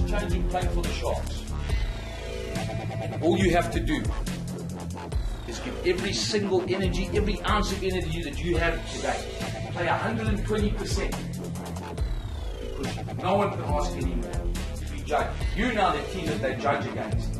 changing play for the Sharks. And all you have to do is give every single energy, every ounce of energy that you have today. Play 120%. Because no one can ask anyone to be judged. You know the team that they judge against.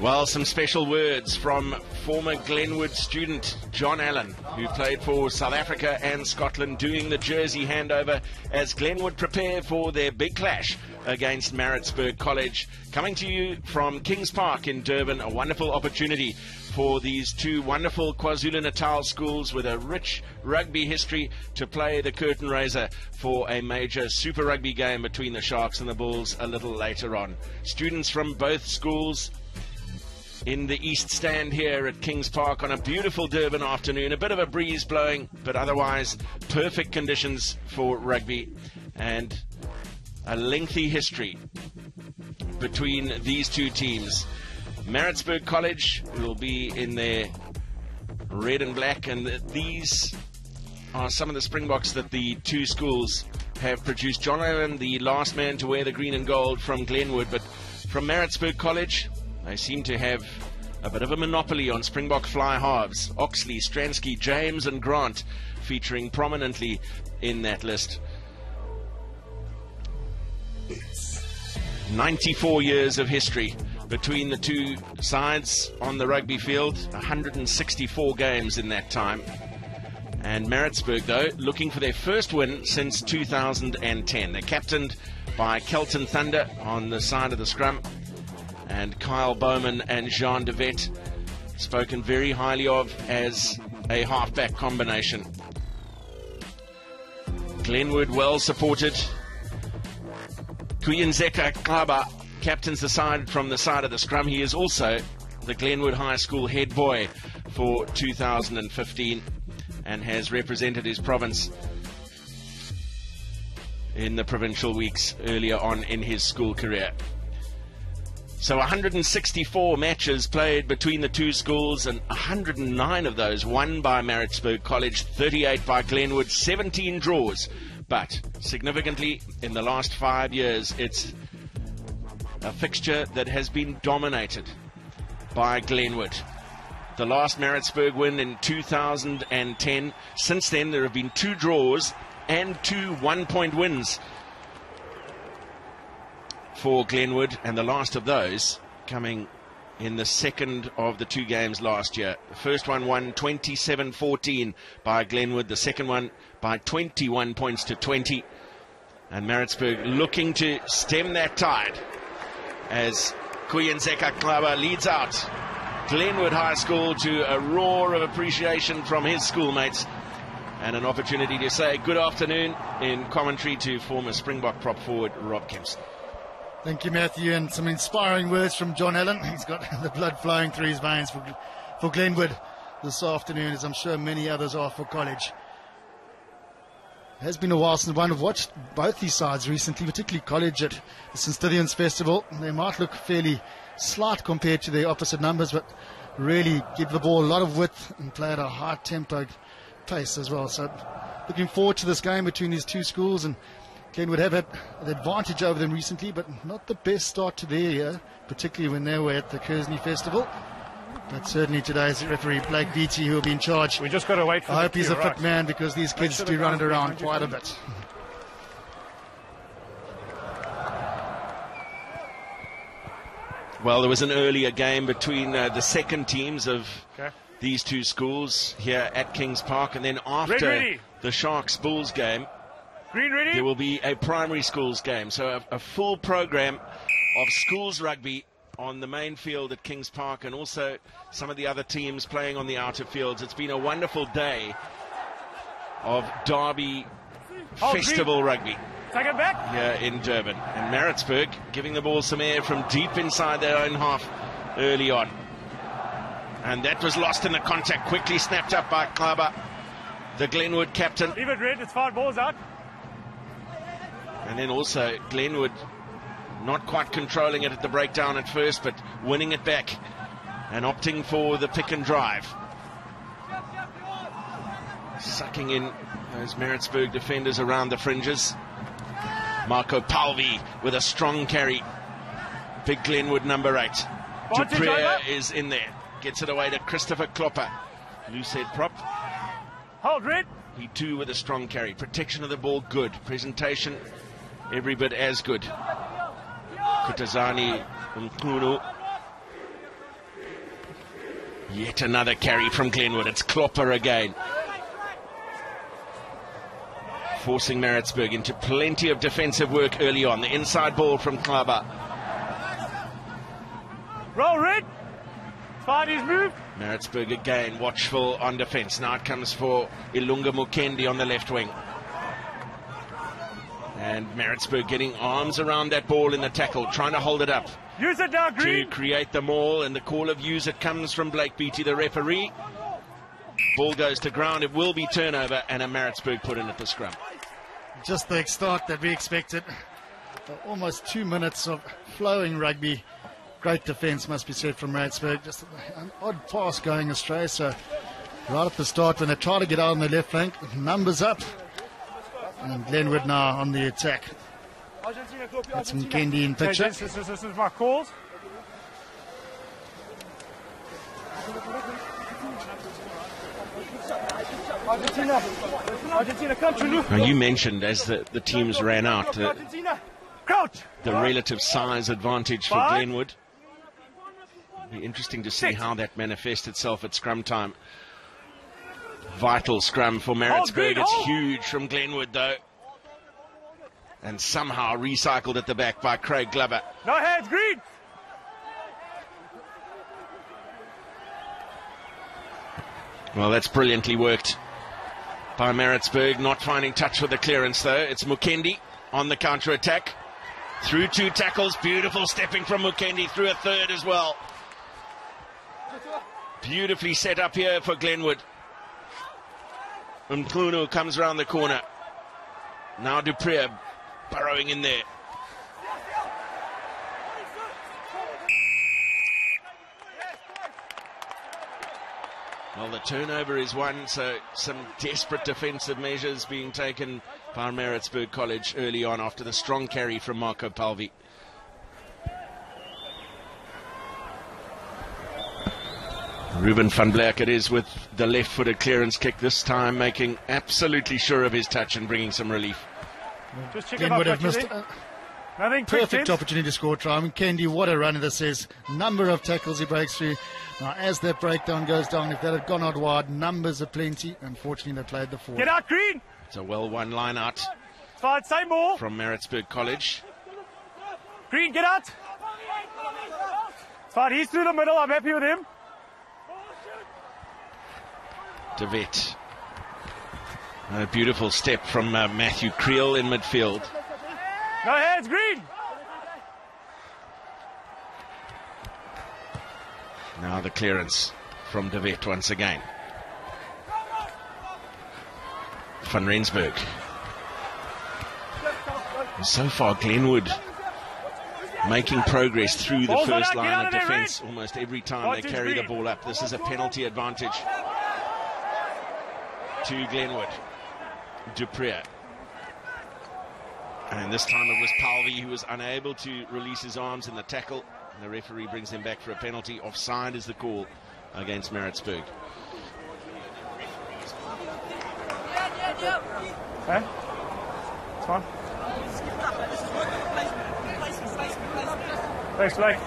Well, some special words from former Glenwood student John Allen, who played for South Africa and Scotland, doing the jersey handover as Glenwood prepare for their big clash against Maritzburg College. Coming to you from Kings Park in Durban, a wonderful opportunity for these two wonderful KwaZulu-Natal schools with a rich rugby history to play the curtain raiser for a major Super Rugby game between the Sharks and the Bulls a little later on. Students from both schools in the East Stand here at Kings Park on a beautiful Durban afternoon. A bit of a breeze blowing, but otherwise perfect conditions for rugby, and a lengthy history between these two teams. Maritzburg College will be in their red and black, and these are some of the Springboks that the two schools have produced. John Allen, the last man to wear the green and gold from Glenwood, but from Maritzburg College, they seem to have a bit of a monopoly on Springbok fly halves. Oxley, Stransky, James and Grant featuring prominently in that list. 94 years of history between the two sides on the rugby field, 164 games in that time. And Maritzburg, though, looking for their first win since 2010. They're captained by Kelton Thunder on the side of the scrum, and Kyle Bowman and Jean de Vet, spoken very highly of as a halfback combination. Glenwood well supported. Kuyenzeka Klaba captains the side from the side of the scrum. He is also the Glenwood High School head boy for 2015 and has represented his province in the provincial weeks earlier on in his school career. So 164 matches played between the two schools, and 109 of those won by Maritzburg College, 38 by Glenwood, 17 draws. But significantly, in the last 5 years, it's a fixture that has been dominated by Glenwood. The last Maritzburg win in 2010. Since then, there have been 2 draws and 2 one-point wins for Glenwood, and the last of those coming in the second of the 2 games last year. The first one won 27-14 by Glenwood, the second one by 21 points to 20, and Maritzburg looking to stem that tide as Kuyenzeka Klaba leads out Glenwood High School to a roar of appreciation from his schoolmates, and an opportunity to say good afternoon in commentary to former Springbok prop forward Rob Kempson. Thank you, Matthew, and some inspiring words from John Allen. He's got the blood flowing through his veins for Glenwood this afternoon, as I'm sure many others are for college. It has been a while since one have watched both these sides recently, particularly college at the St. Stithians Festival. They might look fairly slight compared to their opposite numbers, but really give the ball a lot of width and play at a high-tempo pace as well. So looking forward to this game between these two schools, and Glenwood have had the advantage over them recently, but not the best start to their year, particularly when they were at the Kersney Festival. But certainly today's referee, Blake Beattie, who will be in charge. We just got to wait for I hope he's a fit man, because these kids do run it around quite a bit. Well, there was an earlier game between the second teams of these two schools here at Kings Park, and then after the Sharks-Bulls game, there will be a primary schools game. So a full program of schools rugby on the main field at Kings Park, and also some of the other teams playing on the outer fields. It's been a wonderful day of Derby Festival rugby. Take it back here in Durban. And Maritzburg giving the ball some air from deep inside their own half early on. And that was lost in the contact, quickly snapped up by Klaba, the Glenwood captain. Leave it red, it's 5 balls out. And then also Glenwood not quite controlling it at the breakdown at first, but winning it back and opting for the pick and drive. Sucking in those Maritzburg defenders around the fringes. Marco Palvi with a strong carry. Big Glenwood number 8. Vantage Dupree over. is in there. Gets it away to Christopher Klopper. Loose head prop. Hold red. He too with a strong carry. Protection of the ball good. Presentation every bit as good. Kutazani Mkunu. Yet another carry from Glenwood. It's Klopper again. Forcing Maritzburg into plenty of defensive work early on. The inside ball from Klaba. Roll red. Spidey's moved. Maritzburg again, watchful on defence. Now it comes for Ilunga Mukendi on the left wing. And Maritzburg getting arms around that ball in the tackle, trying to hold it up. Use it now, To Green. create the maul, and the call of use it comes from Blake Beattie, the referee. Ball goes to ground, it will be turnover, and a Maritzburg put in at the scrum. Just the start that we expected. Almost 2 minutes of flowing rugby. Great defence, must be said, from Maritzburg. Just an odd pass going astray. So right at the start, when they try to get out on the left flank, numbers up. And Glenwood now on the attack. That's Mkendi in picture. Okay, this is my calls. Argentina, come to look. Now you mentioned as the teams ran out Argentina, crouch. the relative size advantage for Five. Glenwood. Be interesting to see how that manifests itself at scrum time. Vital scrum for Maritzburg. Green, It's hold. huge from Glenwood though. And somehow recycled at the back by Craig Glover. No hands, Green. Well, that's brilliantly worked by Maritzburg. Not finding touch with the clearance though. It's Mukendi on the counter attack. Through 2 tackles. Beautiful stepping from Mukendi through a third as well. Beautifully set up here for Glenwood. Mkunu comes around the corner. Now Dupree burrowing in there. Well, the turnover is one, so some desperate defensive measures being taken by Maritzburg College early on after the strong carry from Marco Palvi. Ruben van Blerk it is with the left-footed clearance kick this time, making absolutely sure of his touch and bringing some relief. Just check Glenwood have about missed that. a Nothing. perfect opportunity to score try. I mean, Kendi, what a runner this is. Number of tackles he breaks through. Now, as that breakdown goes down, if that had gone out wide, numbers are plenty. Unfortunately, they played the forward. Get out, Green. It's a well-won line-out Fine, same ball. from Maritzburg College. Green, get out. Fine, he's through the middle. I'm happy with him. De Wet. A beautiful step from Matthew Creel in midfield. No hands, Green. Now the clearance from De Wet once again. Van Rensburg. So far, Glenwood making progress through the Balls on first out, get line out of of there, defence Red. almost every time they Vantage carry the Green. ball up. This is a penalty advantage to Glenwood. Dupree. And this time it was Palvi who was unable to release his arms in the tackle. And the referee brings him back for a penalty. Offside is the call against Maritzburg. Okay. It's fine. Thanks, Blake.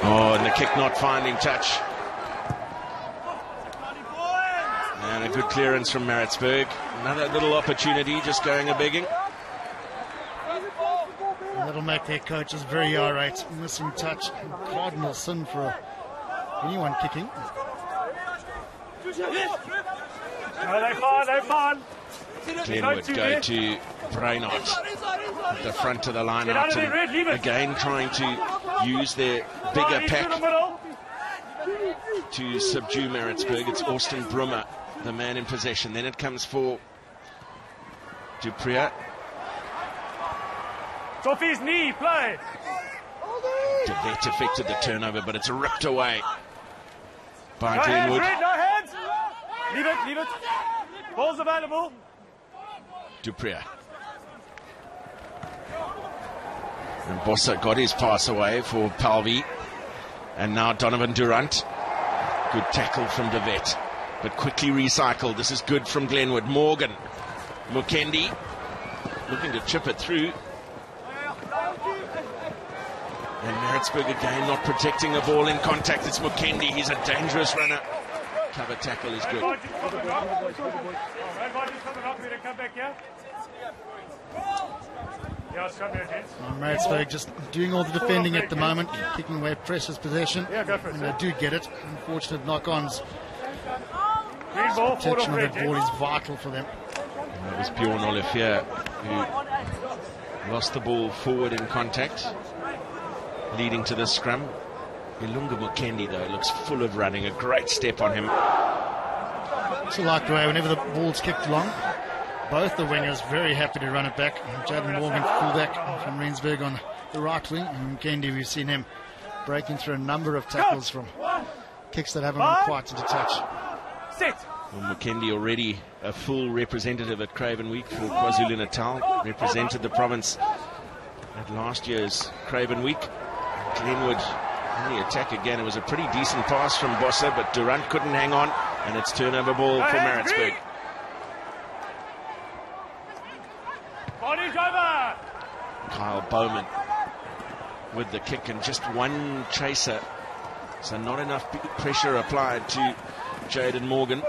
Oh, and the kick not finding touch. And a good clearance from Maritzburg. Another little opportunity, just going a begging. And that'll make their coaches very irate. Missing touch. Cardinal sin for anyone kicking. No, they're fine, they're fine. Glenwood go to Brainart at the front of the line. Get out of there, Red, leave it. Again trying to use their bigger Fine, he's through the pack middle. to subdue Maritzburg. It's Austin Brummer, the man in possession. Then it comes for Dupree. It's off his knee, play. DeVette affected the turnover, but it's ripped away by No Glenwood. hands, Green, no hands. Leave it. Ball's available. Dupree. And Bossa got his pass away for Palvi. And now Donovan Durant. Good tackle from DeVette, but quickly recycled. This is good from Glenwood. Morgan. Mukendi looking to chip it through. And Maritzburg again not protecting the ball in contact. It's Mukendi. He's a dangerous runner. Cover tackle is good. Maritzburg just doing all the defending at the moment, kicking away precious possession. Yeah, go for it, and they do get it. Unfortunate knock-ons. Green ball, Protection of that ball is vital for them. And that was Bjorn Olivier who lost the ball forward in contact, leading to the scrum. Ilunga Mukendi, though, looks full of running. A great step on him. So like the way whenever the ball's kicked long, both the wingers very happy to run it back. Jaden Morgan, fullback from Rensburg on the right wing, and Mukendi, we've seen him breaking through a number of tackles from kicks that haven't been quite into touch. Sit. Well, Mukendi already a full representative at Craven Week for KwaZulu-Natal, represented the province at last year's Craven Week. Glenwood on the attack again. It was a pretty decent pass from Bossa, but Durant couldn't hang on, and it's turnover ball for Maritzburg. Body's over. Kyle Bowman with the kick, and just one chaser, so not enough pressure applied to Jaden Morgan.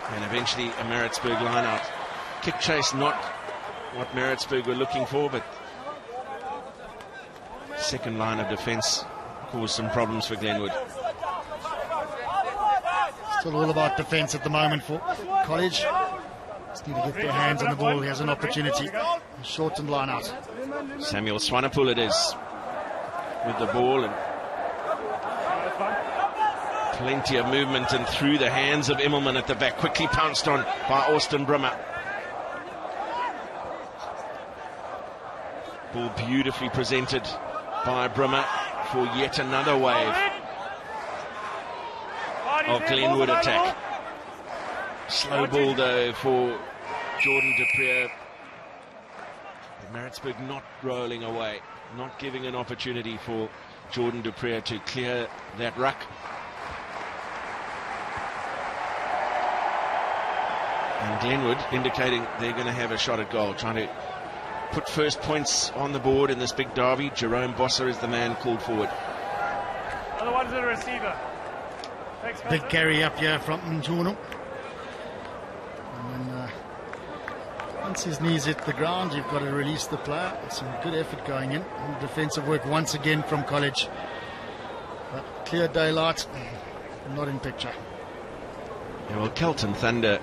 And eventually a Maritzburg line out. Kick chase, not what Maritzburg were looking for, but second line of defence caused some problems for Glenwood. Still all about defence at the moment for College. Just need to get their hands on the ball. He has an opportunity. Shortened line out. Samuel Swanepoel it is with the ball, and plenty of movement and through the hands of Immelman at the back. Quickly pounced on by Austin Brummer. Ball beautifully presented by Brummer for yet another wave of Glenwood attack. Slow ball though for Jordan Dupree. Maritzburg not rolling away, not giving an opportunity for Jordan Dupree to clear that ruck. And Glenwood indicating they're going to have a shot at goal, trying to put first points on the board in this big derby. Jerome Bossa is the man called forward. Other one's a receiver. Thanks, Big carry up here from Mjono. And then once his knees hit the ground, you've got to release the player. Some good effort going in. And defensive work once again from College. But clear daylight, not in picture. Yeah, well, Kelton Thunder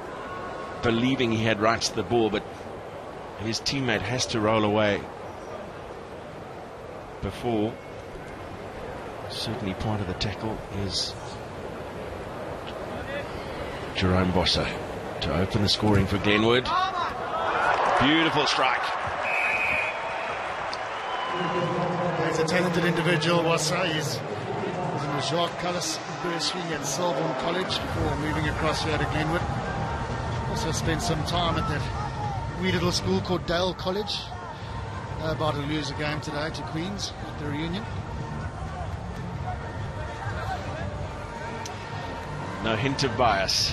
believing he had rights to the ball, but his teammate has to roll away before. Certainly part of the tackle is Jerome Bossa to open the scoring for Glenwood. Beautiful strike. He's a talented individual, Bossa. He's in the Jacques Callis bursary at Selborne College before moving across here to Glenwood. Also spent some time at that wee little school called Dale College. About to lose a game today to Queens at the reunion. No hint of bias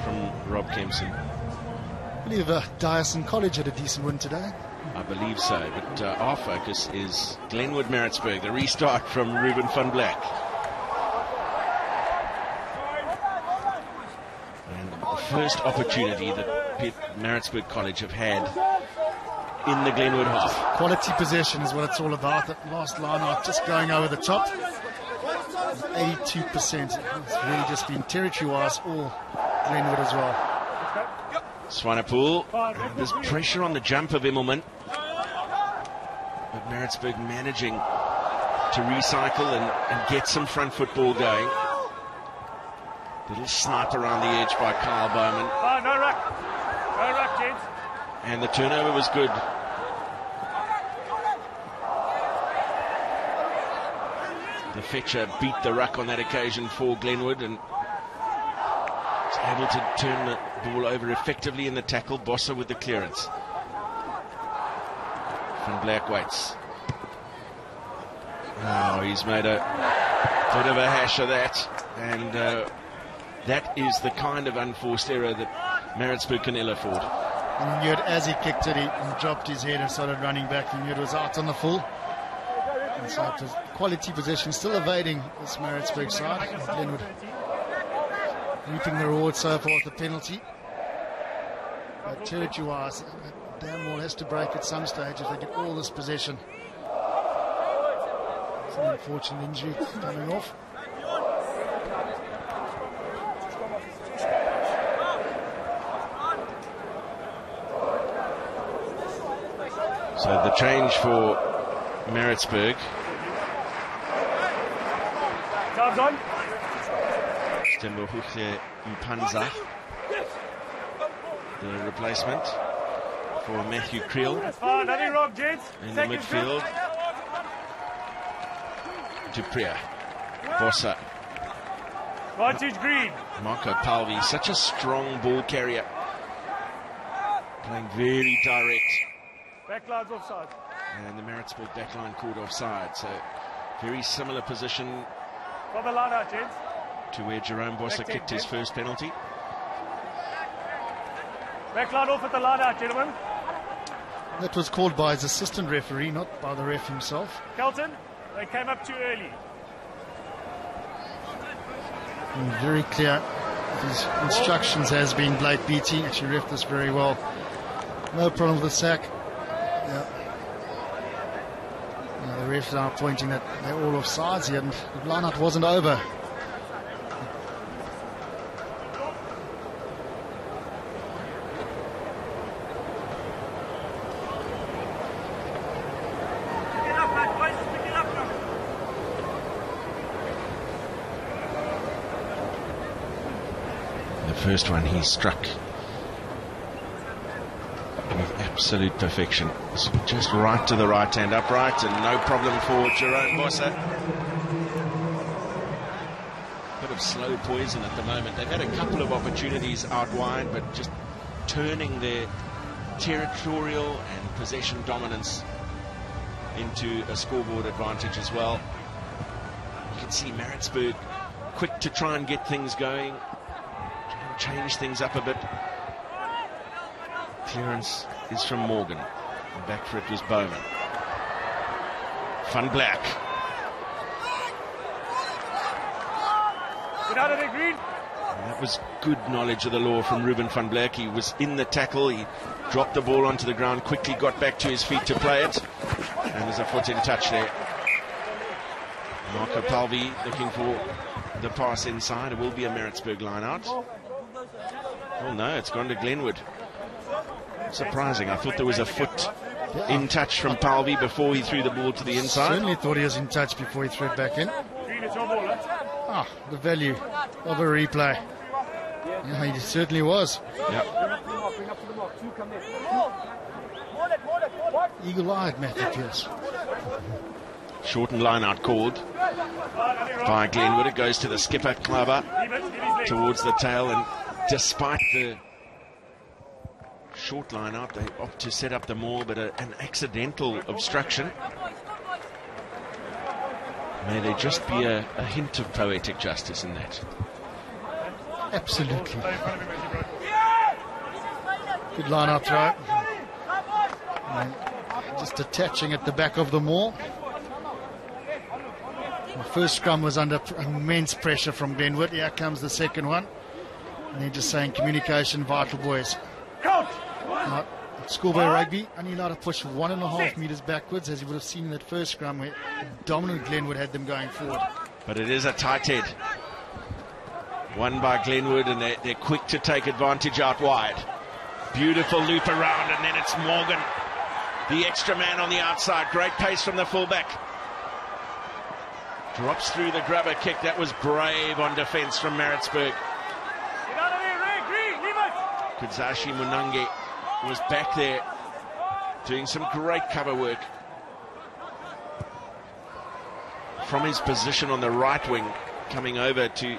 from Rob Kempson. I believe Dyson College had a decent win today. I believe so, but our focus is Glenwood Maritzburg, the restart from Ruben van Black. And the first opportunity that Maritzburg College have had in the Glenwood half. Quality possession is what it's all about. That last line out just going over the top. 82%. It's really just been territory-wise all Glenwood as well. Swanepoel, there's pressure on the jump of Immelman, but Maritzburg managing to recycle and get some front football going. Little snipe around the edge by Kyle Bowman. ruck, gents. And the turnover was good. The fetcher beat the ruck on that occasion for Glenwood and was able to turn the ball over effectively in the tackle. Bossa with the clearance. Van Black waits. Oh, he's made a bit of a hash of that, and that is the kind of unforced error that Maritzburg can ill afford. And he knew it as he kicked it, he dropped his head and started running back. He knew it was out on the full. And so it was quality position, still evading this Maritzburg side. Glenwood reaping the reward so far with the penalty. But territory-wise, that damn wall has to break at some stage if they get all this possession. It's an unfortunate injury coming off. So the change for Maritzburg. Time's on. Stembohuche Mpanza, the replacement for Matthew Creel That's fine, nothing wrong, gents. in the midfield. Dupria, Bossa, Vantage green. Marco Palvi, such a strong ball carrier, playing very direct. Backline's offside. And the Maritzburg backline called offside, so very similar position From the line out, gents. to where Jerome Bossa kicked his first penalty. Backline off at the line out, gentlemen. That was called by his assistant referee, not by the ref himself. Kelton, they came up too early. And very clear. His instructions has been Blake Beattie. Actually ref this very well. No problem with the sack. Yeah. The refs are pointing that they're all offsides here, and the line-out wasn't over. The first one he struck with absolute perfection. Just right to the right hand upright, and no problem for Jerome Bossa. Bit of slow poison at the moment. They've had a couple of opportunities out wide, but just turning their territorial and possession dominance into a scoreboard advantage as well. You can see Maritzburg quick to try and get things going, change things up a bit. Clearance is from Morgan. And back for it was Bowman. Van Black. Get out of there, green. And that was good knowledge of the law from Ruben van Black. He was in the tackle. He dropped the ball onto the ground, quickly got back to his feet to play it. And there's a foot in touch there. Marco Palvi looking for the pass inside. It will be a Maritzburg line out. Oh no, it's gone to Glenwood. Surprising. I thought there was a foot in touch from Palvi before he threw the ball to the inside. Certainly thought he was in touch before he threw it back in. Green, it's your ball, huh? Ah, the value of a replay. Yeah, he certainly was. Yep. Eagle-eyed, Matthew Pierce. Shortened line out called by Glenwood. It goes to the skipper, Klaver, towards the tail, and despite the short line out, they opt to set up the maul, but an accidental obstruction. May there just be a hint of poetic justice in that. Absolutely. Good line out throw. And just attaching at the back of the maul. The first scrum was under immense pressure from Glenwood. Here comes the second one. And they're just saying communication vital, boys. Now, schoolboy rugby, only allowed to push 1.5 meters backwards, as you would have seen in that first scrum where dominant Glenwood had them going forward. But it is a tight head. Won by Glenwood, and they're quick to take advantage out wide. Beautiful loop around, and then it's Morgan, the extra man on the outside. Great pace from the fullback. Drops through the grubber kick. That was brave on defence from Maritzburg. Get out of there, Ray, green, leave it. Kudzashi Munange was back there doing some great cover work from his position on the right wing, coming over to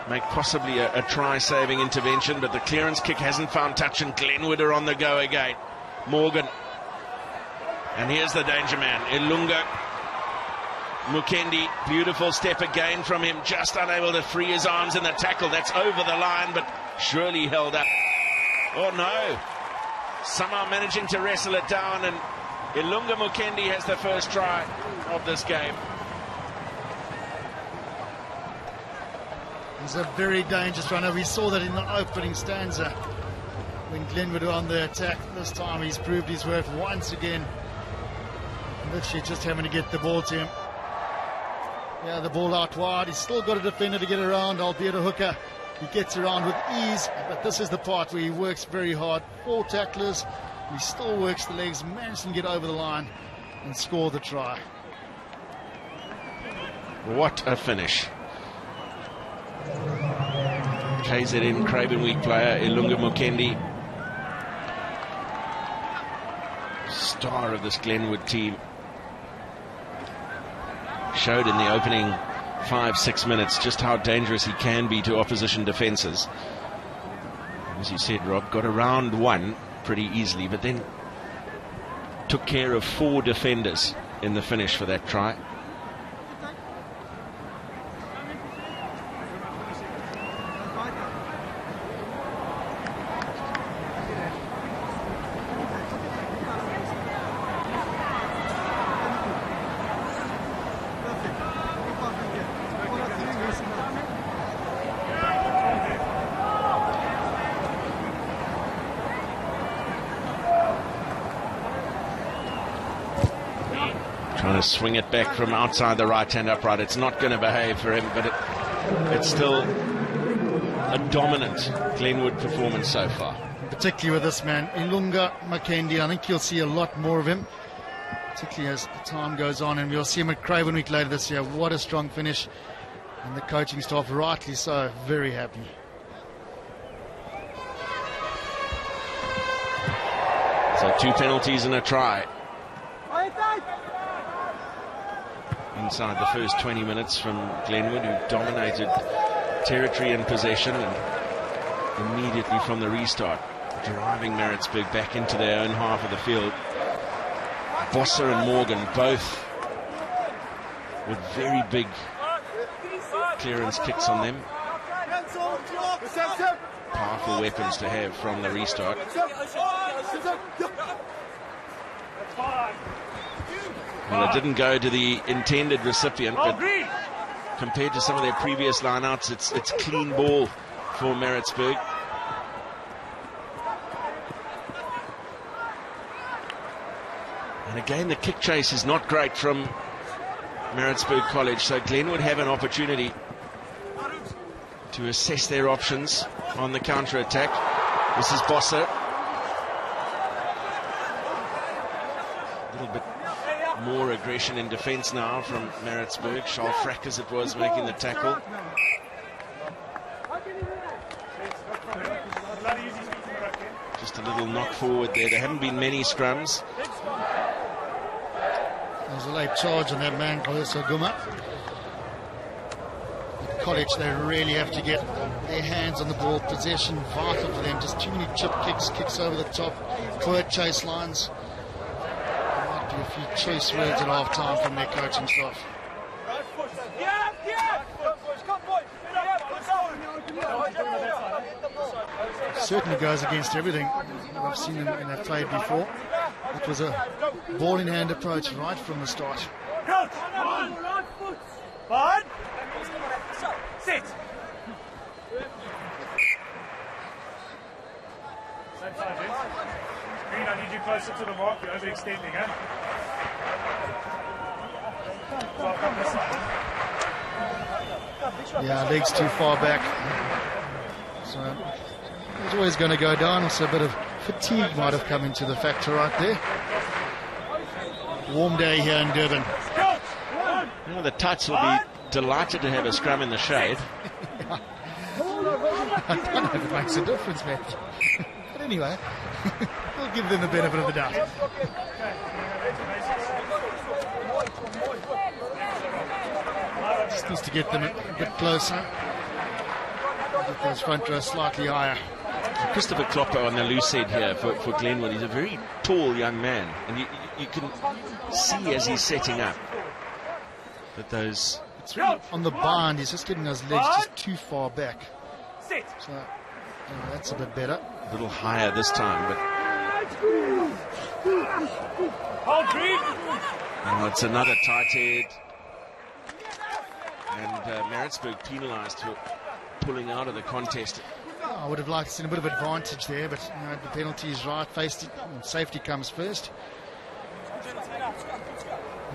make possibly a try-saving intervention, but the clearance kick hasn't found touch, and Glenwood are on the go again. Morgan, and here's the danger man, Ilunga Mukendi. Beautiful step again from him, just unable to free his arms in the tackle. That's over the line, but surely held up. Oh no, somehow managing to wrestle it down, and Ilunga Mukendi has the first try of this game. He's a very dangerous runner. We saw that in the opening stanza when Glenwood were on the attack. This time he's proved his worth once again. Literally just having to get the ball to him. Yeah, the ball out wide. He's still got a defender to get around, albeit a hooker. He gets around with ease, but this is the part where he works very hard. 4 tacklers. He still works the legs, manages to get over the line and score the try. What a finish. KZN Craven Week player Ilunga Mukendi, star of this Glenwood team, showed in the opening 5-6 minutes just how dangerous he can be to opposition defences. As you said, Rob, got around one pretty easily, but then took care of 4 defenders in the finish for that try. Trying to swing it back from outside the right-hand upright. It's not going to behave for him, but it's still a dominant Glenwood performance so far. Particularly with this man, Ilunga Mukendi. I think you'll see a lot more of him, particularly as time goes on, and we'll see him at Craven Week later this year. What a strong finish, and the coaching staff, rightly so, very happy. So 2 penalties and a try inside the first 20 minutes from Glenwood, who dominated territory and possession, and immediately from the restart driving Maritzburg back into their own half of the field. Bossa and Morgan both with very big clearance kicks on them. Powerful weapons to have from the restart. Well, it didn't go to the intended recipient, but compared to some of their previous lineouts, it's clean ball for Maritzburg. And again, the kick chase is not great from Maritzburg College, so Glenwood have an opportunity to assess their options on the counter-attack. This is Bossa. A little bit more aggression in defence now from Maritzburg. Charles Frack, as it was, making the tackle. Just a little knock forward there. There haven't been many scrums. There's a late charge on that man, Koleso Guma. At College, they really have to get their hands on the ball. Possession vital for them. Just too many chip kicks over the top, poor chase lines. A few choice words at half time from their coaching staff. Certainly goes against everything I've seen in that played before. It was a ball in hand approach right from the start. Sit. Green, I need you closer to the mark. You're overextending, eh? Yeah, legs too far back. So it's always going to go down. Also a bit of fatigue might have come into the factor right there. Warm day here in Durban. You know, the Tuts will be delighted to have a scrum in the shade. I don't know if it makes a difference, man. But anyway, we'll give them the benefit of the doubt. Just needs to get them a bit closer. Get those front rows slightly higher. Christopher Klopper on the loose head here for Glenwood. He's a very tall young man, and you can see as he's setting up that those... It's really on the bind, he's just getting those legs just too far back. So that's a bit better. A little higher this time, but... Oh, it's another tight head. And Maritzburg penalised for pulling out of the contest. I would have liked to see a bit of advantage there, but the penalty is right. Safety comes first.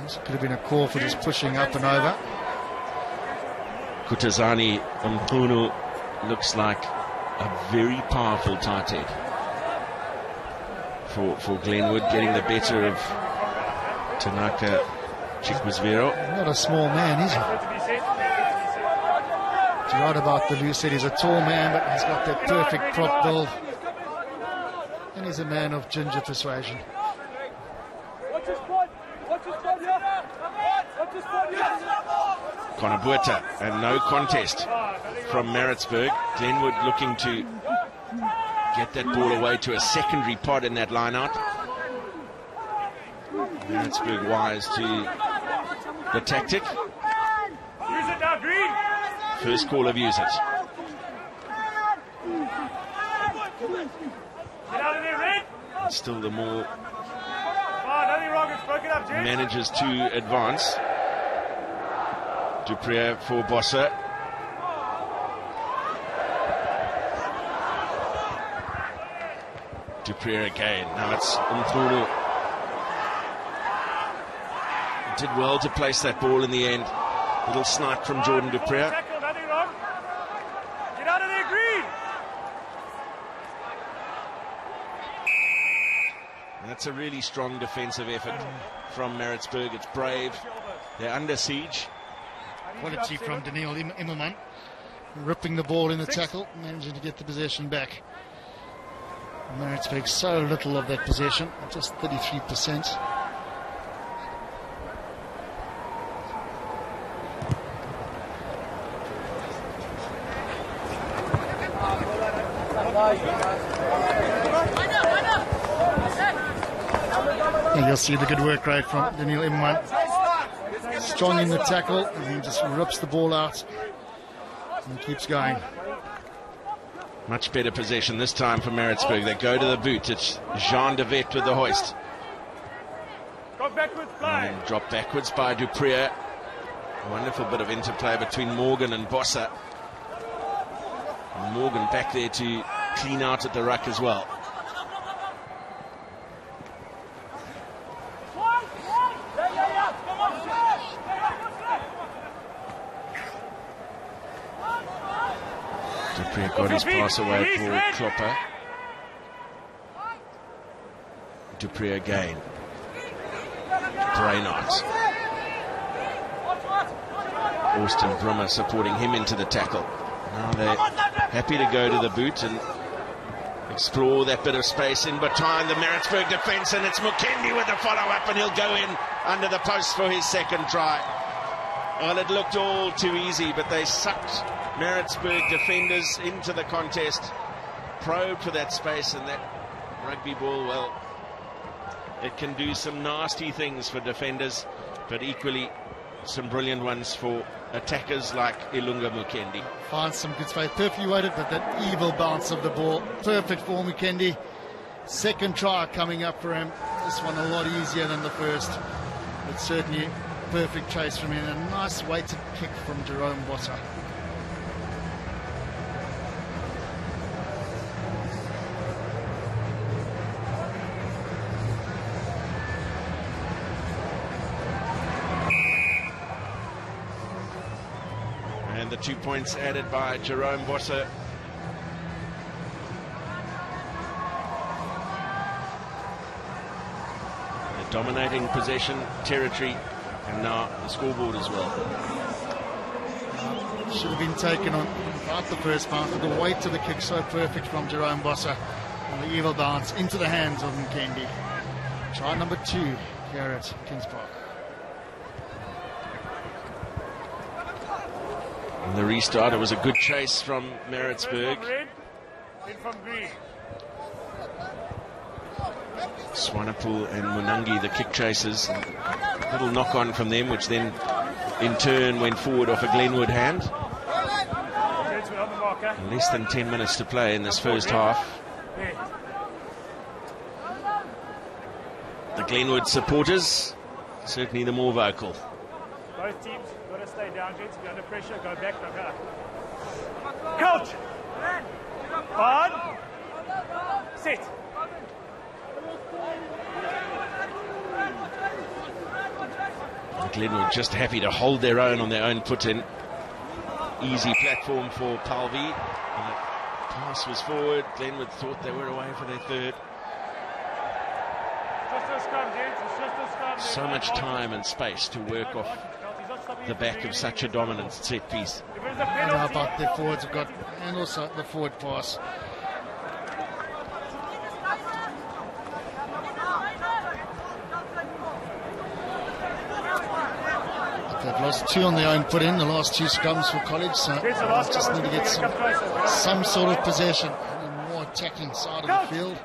This could have been a call for just pushing up and over. Kutazani Mkhunu looks like a very powerful tight head for Glenwood, getting the better of Tanaka Chikwizvero. Not a small man, is he? You're right about the loose head. He's a tall man, but he's got that perfect prop build. And he's a man of ginger persuasion. Konabueta, and no contest from Maritzburg. Glenwood looking to get that ball away to a secondary pod in that line-out. Maritzburg wise to the tactic. First call of use it. Still the more manages to advance. Duprier for Bossa. Duprier again. Now it's Mkhunu. Did well to place that ball in the end. Little snipe from Jordan Duprier. That's a really strong defensive effort from Maritzburg. It's brave. They're under siege. Quality from Daniel Immelman. Ripping the ball in the tackle, managing to get the possession back. Maritzburg so little of that possession, just 33%. And you'll see the good work rate from Daniel Immelman. Strong in the tackle, and he just rips the ball out and keeps going. Much better possession this time for Maritzburg. They go to the boot. It's Jean de Vet with the hoist. And dropped backwards by Duprier. Wonderful bit of interplay between Morgan and Bossa. And Morgan back there to clean out at the ruck as well. Duprier got his pass away for Klopper. Duprier again. Brainart. Austin Brummer supporting him into the tackle. Now they're happy to go to the boot and explore that bit of space in behind the Maritzburg defence, and it's Mukendi with the follow-up, and he'll go in under the post for his second try. Well, it looked all too easy, but they sucked Maritzburg defenders into the contest, probed for that space, and that rugby ball, well, it can do some nasty things for defenders, but equally some brilliant ones for attackers like Ilunga Mukendi. Finds some good space, perfectly weighted, but that evil bounce of the ball, perfect for Mukendi. Second try coming up for him. This one a lot easier than the first, but certainly perfect chase from him. A nice weighted kick from Jerome Bossa. The 2 points added by Jerome Bossa. They're dominating possession, territory, and now the scoreboard as well. Should have been taken on throughout the first half, but the weight of the kick so perfect from Jerome Bossa. And the evil bounce into the hands of Mkendi. Try number 2 here at Kings Park. And the restart, it was a good chase from Maritzburg. Swanepoel and Munangi, the kick chasers. A little knock on from them, which then in turn went forward off a Glenwood hand. Less than 10 minutes to play in this first half. The Glenwood supporters, certainly the more vocal. Both teams got to stay down, gents. If you're under pressure, go back, no go. Coach! On! Sit! Glenwood just happy to hold their own on their own put-in. Easy platform for Palvi. Pass was forward. Glenwood thought they were away for their third. So much time and space to work off the back of such a dominant set piece. And how about their forwards have got, and also the forward pass. They've lost 2 on their own put in, the last 2 scrums for college, so they just need to get some sort of possession on the more attacking side of the field.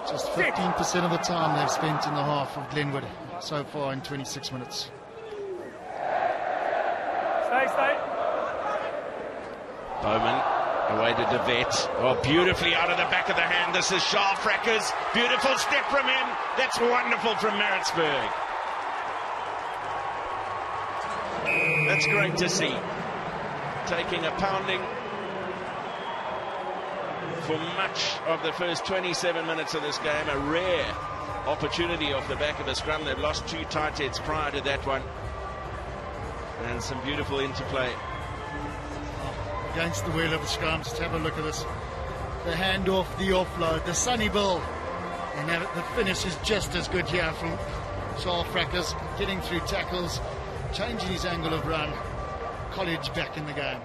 Just 15% of the time they've spent in the half of Glenwood so far in 26 minutes. Stay. Bowman away to De Wet. Oh, beautifully out of the back of the hand. This is Charles Frackers. Beautiful step from him. That's wonderful from Maritzburg. That's great to see. Taking a pounding for much of the first 27 minutes of this game. A rare opportunity off the back of a scrum. They've lost 2 tight heads prior to that one. And some beautiful interplay. Against the wheel of the scrum, just have a look at this. The handoff, the offload, the sunny bill. And the finish is just as good here from Charles Frackers, getting through tackles, changing his angle of run. College back in the game.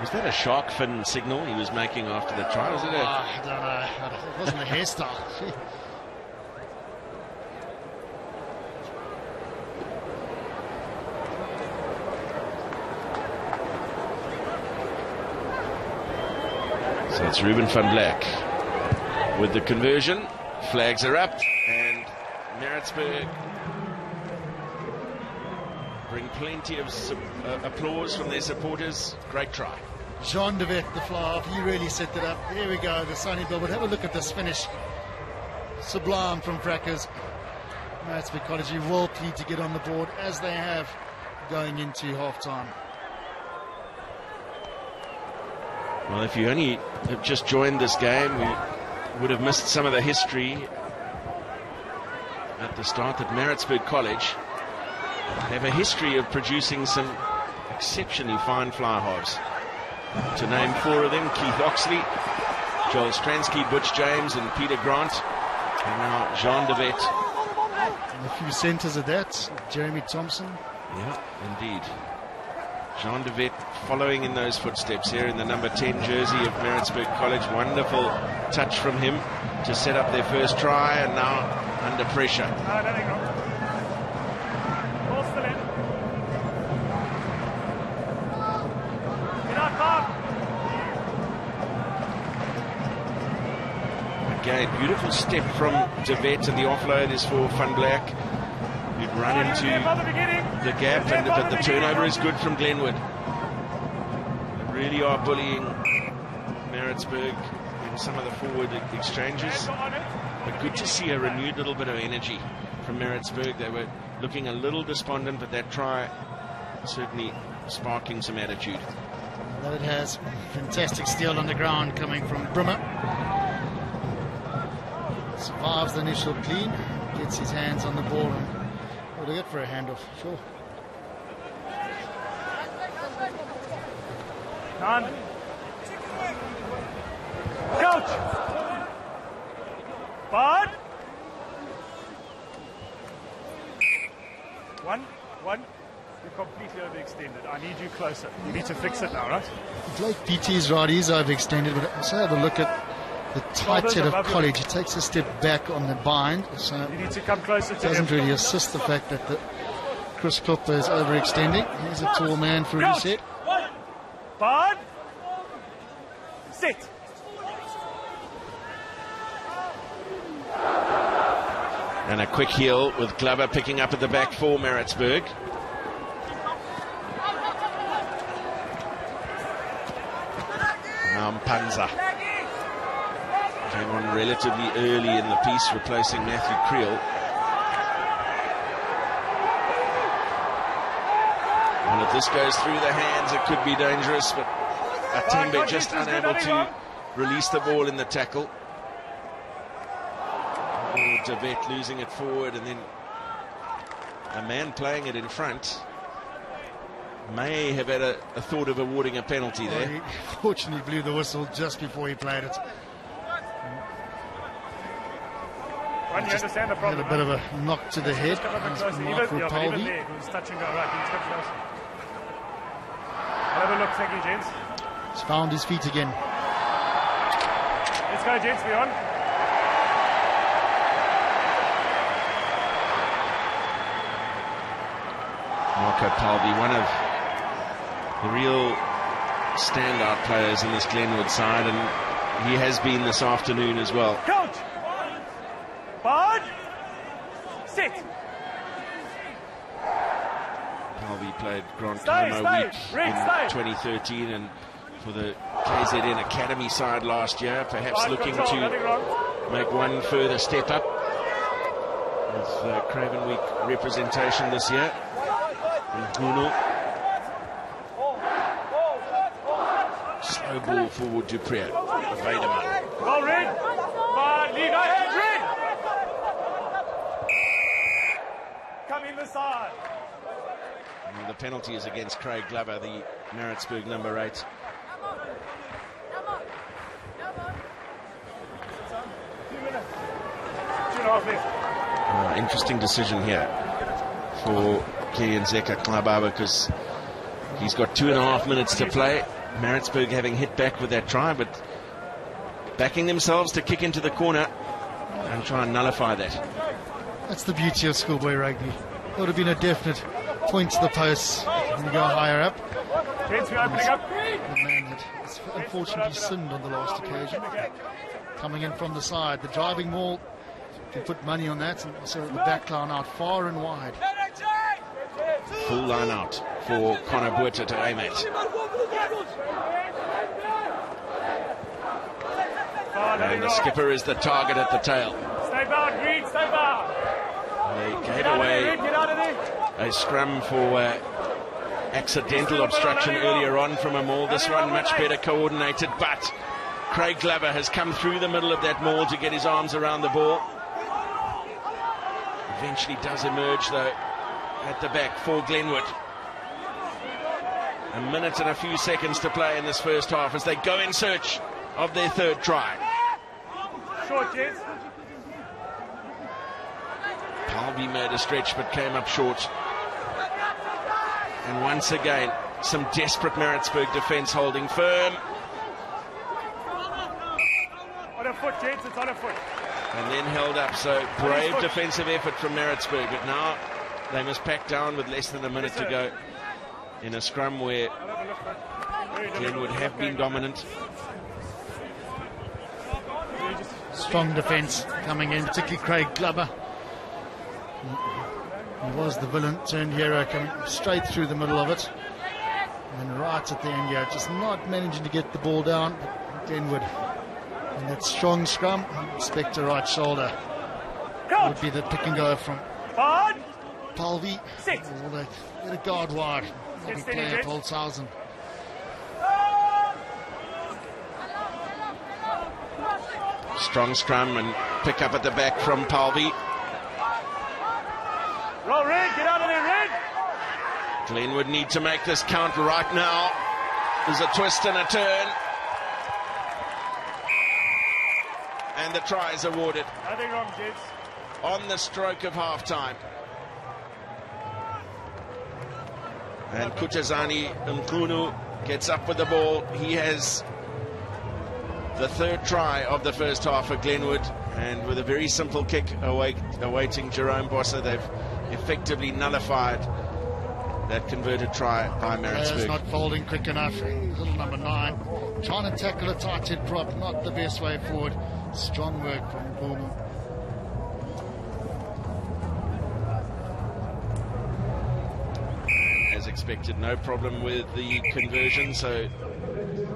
Was that a shark fin signal he was making after the try? Was it I don't know. It wasn't a hairstyle. So it's Ruben van Black with the conversion. Flags are up, and Maritzburg bring plenty of applause from their supporters. Great try. Jean De Wet, the fly-off, he really set it up. There we go, the sunny bill. But have a look at this finish. Sublime from Frackers. Maritzburg College will need to get on the board, as they have going into half-time. Well, if you only have just joined this game, we would have missed some of the history at the start that Maritzburg College have a history of producing some exceptionally fine fly halves. To name 4 of them: Keith Oxley, Joel Stransky, Butch James and Peter Grant, and now Jean De Wet. And a few centres of that, Jeremy Thompson. Yeah, indeed. Jean De Wet following in those footsteps here in the number 10 jersey of Maritzburg College. Wonderful touch from him to set up their first try, and now under pressure. Again, beautiful step from De Wet, and the offload is for Van Black. You'd run into the gap, but the turnover is good from Glenwood. They really are bullying Maritzburg in some of the forward exchanges. But good to see a renewed little bit of energy from Maritzburg. They were looking a little despondent, but that try certainly sparking some attitude. That it has. Fantastic steal on the ground coming from Brimmer. Survives the initial clean, gets his hands on the ball, and what do you get for a handoff? Sure. None. Coach! One, you're completely overextended. I need you closer. You need to fix it now, right? Like DT's right, he's overextended, but also have a look at the tight set of college. He takes a step back on the bind, so you need to come closer to doesn't him. really assist the fact that the Chris Klopper is overextending. He's a tall man for a reset. Bard. Sit. And a quick heel with Glover picking up at the back for Maritzburg. Now Mpanza came on relatively early in the piece, replacing Matthew Creel. And if this goes through the hands, it could be dangerous, but Atembe just unable to release the ball in the tackle. Devet losing it forward, and then a man playing it in front may have had a thought of awarding a penalty there. He fortunately blew the whistle just before he played it. When you understand the problem, had a bit of a knock to the head. Even there, it was touching go right. He's come close. Have a look, thank you, gents. He's found his feet again. Let's go, gents, we're on. Marco Palby, one of the real standout players in this Glenwood side, and he has been this afternoon as well. Coach! Bard! Sit! Palby played Grand Como week in 2013 and for the KZN Academy side last year, perhaps looking to make one further step up with Craven Week representation this year. Guno. Slow ball forward to Priya. Vaderman. Well, Red. But lead ahead, Red. Come in the side. And the penalty is against Craig Glover, the Maritzburg number 8. Interesting decision here for Kian Zeka Klababa, because he's got 2.5 minutes to play. Maritzburg having hit back with that try, but backing themselves to kick into the corner and try and nullify that. That's the beauty of schoolboy rugby. It would have been a definite point to the post when you go higher up. Gents, we're opening up. The man had unfortunately sinned on the last occasion. Coming in from the side, the driving maul, you can put money on that, and also the back line out far and wide. Full line out for Connor Buerta to aim at. And the skipper is the target at the tail. Stay bound, Green, stay bound. They gave away a scrum for accidental obstruction earlier on from a maul. This one much better coordinated, but Craig Glover has come through the middle of that maul to get his arms around the ball. Eventually does emerge though at the back for Glenwood. A minute and a few seconds to play in this first half as they go in search of their third try. Short, gents. Palby made a stretch but came up short. And once again, some desperate Maritzburg defence holding firm. On a foot, gents, it's on a foot. And then held up, so brave defensive effort from Maritzburg, but now they must pack down with less than a minute to go in a scrum where Glenwood have been dominant. Strong defence coming in, particularly Craig Glover. He was the villain turned hero, coming straight through the middle of it. And then right at the end, yeah, just not managing to get the ball down. But Glenwood, and that strong scrum, Spectre right shoulder would be the pick and go from Palvey. Although get a guard wide, maybe player Holzhausen. Strong scrum and pick up at the back from Palvey. Roll, Red, get out of there, Red. Glenwood need to make this count right now. There's a twist and a turn. And the try is awarded. Nothing wrong, kids. On the stroke of half-time. And Kutazani Mkunu gets up with the ball. He has the third try of the first half for Glenwood, and with a very simple kick awaiting Jerome Bossa, they've effectively nullified that converted try by Maritzburg. Players not folding quick enough. Little number 9 trying to tackle a tight head prop, not the best way forward. Strong work from Boom. As expected, no problem with the conversion, so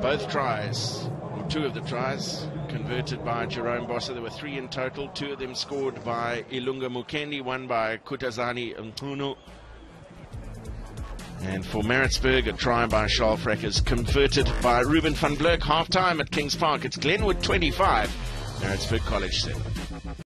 both tries, or 2 of the tries, converted by Jerome Bossa. There were 3 in total, 2 of them scored by Ilunga Mukendi, 1 by Kutazani Mkunu. And for Maritzburg, a try by Charles Freckers, converted by Ruben van Blerk. Half time at Kings Park. It's Glenwood 25, Maritzburg College 7.